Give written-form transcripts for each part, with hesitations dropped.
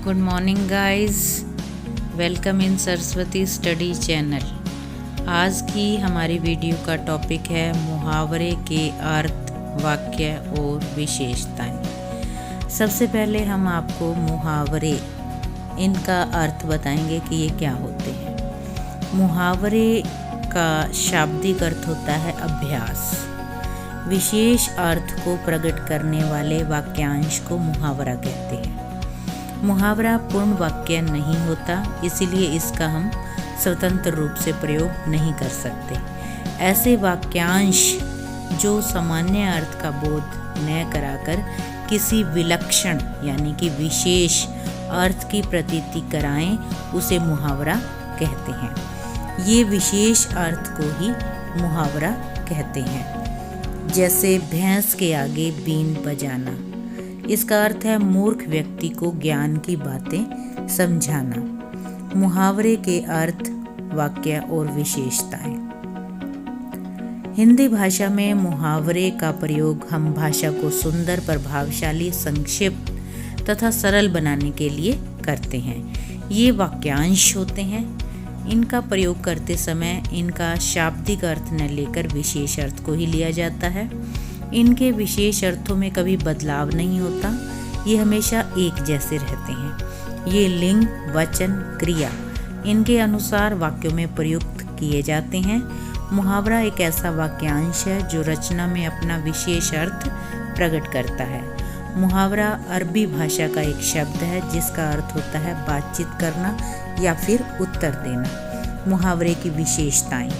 Good morning guys, welcome in Saraswati study channel. आज की हमारी वीडियो का टॉपिक है मुहावरे के अर्थ, वाक्य और विशेषताएं। सबसे पहले हम आपको मुहावरे, इनका अर्थ बताएंगे कि ये क्या होते हैं। मुहावरे का शाब्दिक अर्थ होता है अभ्यास। विशेष अर्थ को प्रकट करने वाले वाक्यांश को मुहावरा कहते हैं। मुहावरा पूर्ण वाक्य नहीं होता, इसीलिए इसका हम स्वतंत्र रूप से प्रयोग नहीं कर सकते। ऐसे वाक्यांश जो सामान्य अर्थ का बोध न कराकर किसी विलक्षण यानी कि विशेष अर्थ की प्रतीति कराएं, उसे मुहावरा कहते हैं। ये विशेष अर्थ को ही मुहावरा कहते हैं। जैसे भैंस के आगे बीन बजाना, इसका अर्थ है मूर्ख व्यक्ति को ज्ञान की बातें समझाना। मुहावरे के अर्थ, वाक्य और विशेषताएं। हिंदी भाषा में मुहावरे का प्रयोग हम भाषा को सुंदर, प्रभावशाली, संक्षिप्त तथा सरल बनाने के लिए करते हैं। ये वाक्यांश होते हैं। इनका प्रयोग करते समय इनका शाब्दिक अर्थ न लेकर विशेष अर्थ को ही लिया जाता है। इनके विशेष अर्थों में कभी बदलाव नहीं होता, ये हमेशा एक जैसे रहते हैं। ये लिंग, वचन, क्रिया इनके अनुसार वाक्यों में प्रयुक्त किए जाते हैं। मुहावरा एक ऐसा वाक्यांश है जो रचना में अपना विशेष अर्थ प्रकट करता है। मुहावरा अरबी भाषा का एक शब्द है जिसका अर्थ होता है बातचीत करना या फिर उत्तर देना। मुहावरे की विशेषताएं।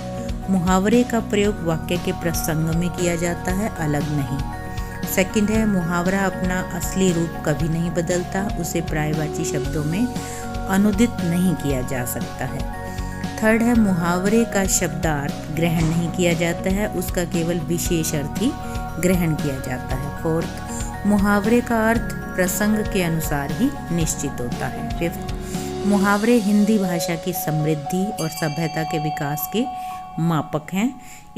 मुहावरे का प्रयोग वाक्य के प्रसंग में किया जाता है, अलग नहीं। सेकंड है, मुहावरा अपना असली रूप कभी नहीं बदलता, उसे पर्यायवाची शब्दों में अनुदित नहीं किया जा सकता है। थर्ड है, मुहावरे का शब्दार्थ ग्रहण नहीं किया जाता है, उसका केवल विशेष अर्थ ही ग्रहण किया जाता है। फोर्थ, मुहावरे का अर्थ प्रसंग के अनुसार ही निश्चित होता है। फिफ्थ, मुहावरे हिंदी भाषा की समृद्धि और सभ्यता के विकास के मापक हैं।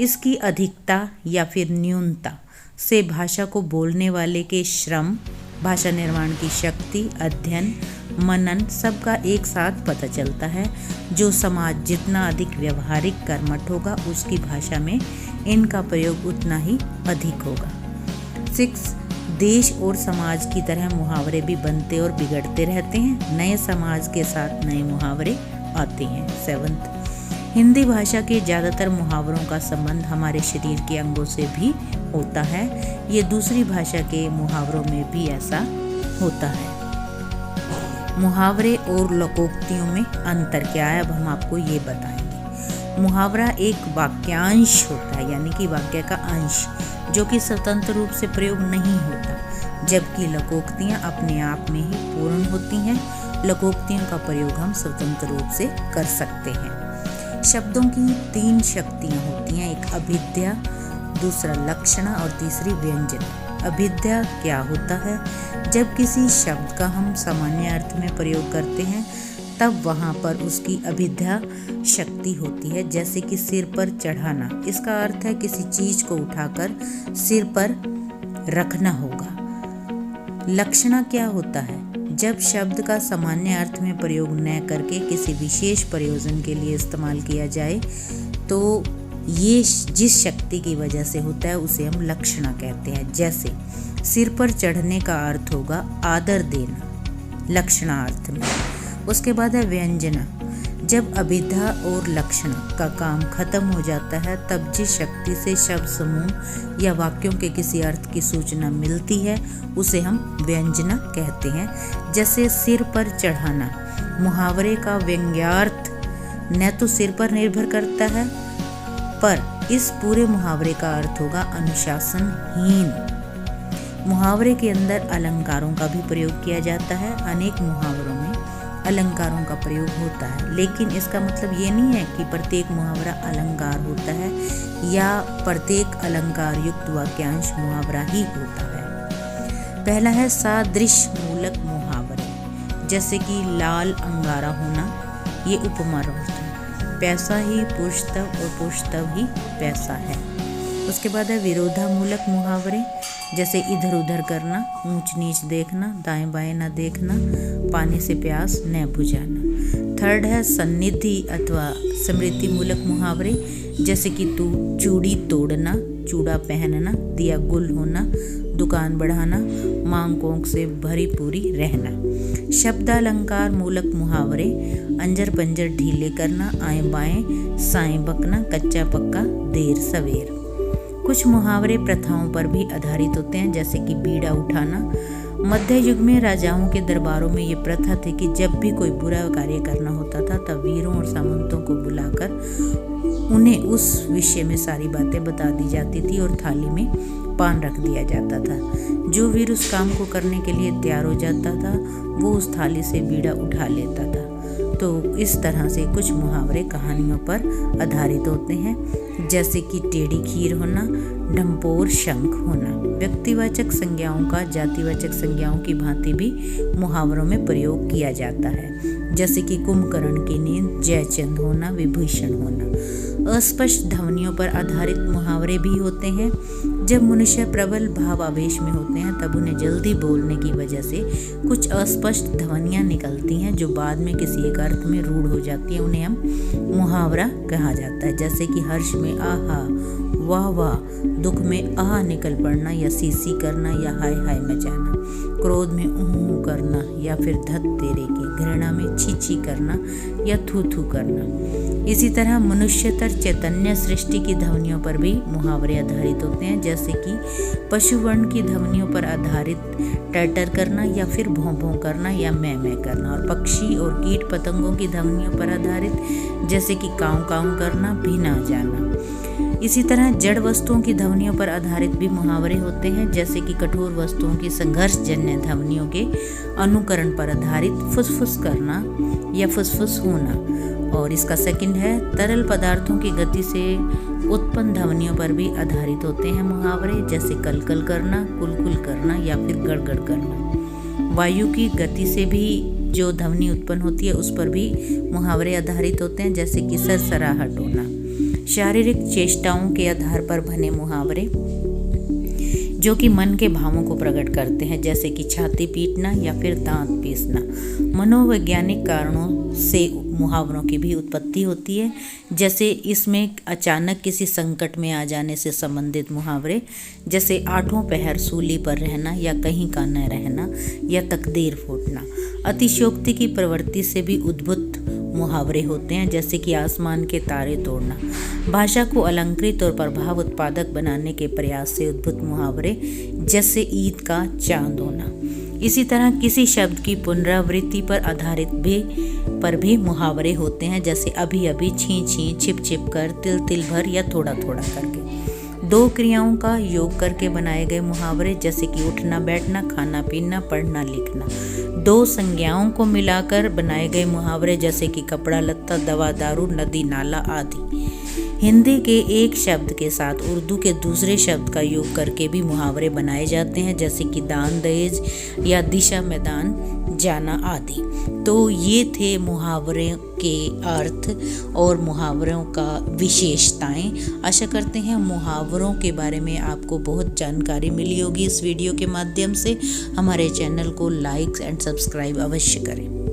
इसकी अधिकता या फिर न्यूनता से भाषा को बोलने वाले के श्रम, भाषा निर्माण की शक्ति, अध्ययन, मनन सबका एक साथ पता चलता है। जो समाज जितना अधिक व्यवहारिक कर्मठ होगा, उसकी भाषा में इनका प्रयोग उतना ही अधिक होगा। 6, देश और समाज की तरह मुहावरे भी बनते और बिगड़ते रहते हैं। नए समाज के साथ नए मुहावरे आते हैं। 7, हिंदी भाषा के ज़्यादातर मुहावरों का संबंध हमारे शरीर के अंगों से भी होता है। ये दूसरी भाषा के मुहावरों में भी ऐसा होता है। मुहावरे और लोकोक्तियों में अंतर क्या है, अब हम आपको ये बताएंगे। मुहावरा एक वाक्यांश होता है, यानी कि वाक्य का अंश, जो कि स्वतंत्र रूप से प्रयोग नहीं होता, जबकि लोकोक्तियाँ अपने आप में ही पूर्ण होती हैं। लोकोक्तियों का प्रयोग हम स्वतंत्र रूप से कर सकते हैं। शब्दों की 3 शक्तियाँ होती हैं, एक अभिध्या, दूसरा लक्षणा और तीसरी व्यंजना। अभिध्या क्या होता है? जब किसी शब्द का हम सामान्य अर्थ में प्रयोग करते हैं, तब वहाँ पर उसकी अभिध्या शक्ति होती है। जैसे कि सिर पर चढ़ाना, इसका अर्थ है किसी चीज को उठाकर सिर पर रखना होगा। लक्षणा क्या होता है? जब शब्द का सामान्य अर्थ में प्रयोग न करके किसी विशेष प्रयोजन के लिए इस्तेमाल किया जाए, तो ये जिस शक्ति की वजह से होता है उसे हम लक्षणा कहते हैं। जैसे सिर पर चढ़ने का अर्थ होगा आदर देना, लक्षणार्थ में। उसके बाद है व्यंजना। जब अभिधा और लक्षण का काम खत्म हो जाता है, तब जिस शक्ति से शब्द समूह या वाक्यों के किसी अर्थ की सूचना मिलती है, उसे हम व्यंजना कहते हैं। जैसे सिर पर चढ़ाना, मुहावरे का व्यंग्यार्थ न तो सिर पर निर्भर करता है, पर इस पूरे मुहावरे का अर्थ होगा अनुशासनहीन। मुहावरे के अंदर अलंकारों का भी प्रयोग किया जाता है। अनेक मुहावरों में अलंकारों का प्रयोग होता है, लेकिन इसका मतलब ये नहीं है कि प्रत्येक मुहावरा अलंकार होता है या प्रत्येक अलंकार युक्त वाक्यांश मुहावरा ही होता है। पहला है सादृश्य मूलक मुहावरे, जैसे कि लाल अंगारा होना, ये उपमा होता है। पैसा ही पुष्तव और पुष्तव ही पैसा है। उसके बाद है विरोधामूलक मुहावरे, जैसे इधर उधर करना, ऊंच नीच देखना, दाएं बाएं न देखना, पानी से प्यास न बुझाना। थर्ड है सन्निधि अथवा स्मृति मूलक मुहावरे, जैसे कि तू चूड़ी तोड़ना, चूड़ा पहनना, दिया गुल होना, दुकान बढ़ाना, मांग कोंक से भरी पूरी रहना। शब्दालंकार मूलक मुहावरे, अंजर पंजर ढीले करना, आएं बाएं साएं बकना, कच्चा पक्का देर सवेर। कुछ मुहावरे प्रथाओं पर भी आधारित होते हैं, जैसे कि बीड़ा उठाना। मध्य युग में राजाओं के दरबारों में ये प्रथा थी कि जब भी कोई बुरा कार्य करना होता था तब वीरों और सामंतों को बुलाकर उन्हें उस विषय में सारी बातें बता दी जाती थी और थाली में पान रख दिया जाता था। जो वीर उस काम को करने के लिए तैयार हो जाता था वो उस थाली से बीड़ा उठा लेता था। तो इस तरह से कुछ मुहावरे कहानियों पर आधारित होते हैं, जैसे कि टेढ़ी खीर होना, ढंपोर शंख होना। व्यक्तिवाचक संज्ञाओं का जातिवाचक संज्ञाओं की भांति भी मुहावरों में प्रयोग किया जाता है, जैसे कि कुंभकर्ण की नींद, जयचंद होना, विभीषण होना। अस्पष्ट ध्वनियों पर आधारित मुहावरे भी होते हैं। जब मनुष्य प्रबल भाव आवेश में होते हैं तब उन्हें जल्दी बोलने की वजह से कुछ अस्पष्ट ध्वनियाँ निकलती हैं जो बाद में किसी एक अर्थ में रूढ़ हो जाती है। उन्हें हम मुहावरा कहा जाता है, जैसे कि हर्ष में आहा, वाह वाह, दुख में आह निकल पड़ना या सीसी करना या हाय हाय मचाना, क्रोध में ऊँ करना या फिर धत तेरे की, घृणा में छी छी करना या थू थू करना। इसी तरह मनुष्यतर चैतन्य सृष्टि की ध्वनियों पर भी मुहावरे आधारित होते हैं, जैसे कि पशु वर्ण की ध्वनियों पर आधारित टटर करना या फिर भौं भौं करना या मैं करना, और पक्षी और कीट पतंगों की ध्वनियों पर आधारित जैसे कि काऊ काऊ करना, भी ना जाना। इसी तरह जड़ वस्तुओं की ध्वनियों पर आधारित भी मुहावरे होते हैं, जैसे कि कठोर वस्तुओं की संघर्षजन्य ध्वनियों के अनुकरण पर आधारित फुसफुस करना या फुसफुस होना। और इसका सेकंड है तरल पदार्थों की गति से उत्पन्न ध्वनियों पर भी आधारित होते हैं मुहावरे, जैसे कलकल करना, कुलकुल करना या फिर गड़गड़ करना। वायु की गति से भी जो ध्वनि उत्पन्न होती है उस पर भी मुहावरे आधारित होते हैं, जैसे कि सरसराहट होना। शारीरिक चेष्टाओं के आधार पर बने मुहावरे जो कि मन के भावों को प्रकट करते हैं, जैसे कि छाती पीटना या फिर दांत पीसना। मनोवैज्ञानिक कारणों से मुहावरों की भी उत्पत्ति होती है, जैसे इसमें अचानक किसी संकट में आ जाने से संबंधित मुहावरे, जैसे आठों पहर सूली पर रहना या कहीं का न रहना या तकदीर फूटना। अतिशयोक्ति की प्रवृत्ति से भी उद्भूत मुहावरे होते हैं, जैसे कि आसमान के तारे तोड़ना। भाषा को अलंकृत और प्रभाव उत्पादक बनाने के प्रयास से उद्भूत मुहावरे, जैसे ईद का चांद होना। इसी तरह किसी शब्द की पुनरावृत्ति पर आधारित भी मुहावरे होते हैं, जैसे अभी अभी, छी छी, छिप छिप कर, तिल तिल भर या थोड़ा थोड़ा करके। दो क्रियाओं का योग करके बनाए गए मुहावरे, जैसे कि उठना बैठना, खाना पीना, पढ़ना लिखना। दो संज्ञाओं को मिलाकर बनाए गए मुहावरे, जैसे कि कपड़ा लत्ता, दवा दारू, नदी नाला आदि। हिंदी के एक शब्द के साथ उर्दू के दूसरे शब्द का योग करके भी मुहावरे बनाए जाते हैं, जैसे कि दान दहेज या दिशा मैदान जाना आदि। तो ये थे मुहावरे के अर्थ और मुहावरों का विशेषताएं। आशा करते हैं मुहावरों के बारे में आपको बहुत जानकारी मिली होगी इस वीडियो के माध्यम से। हमारे चैनल को लाइक एंड सब्सक्राइब अवश्य करें।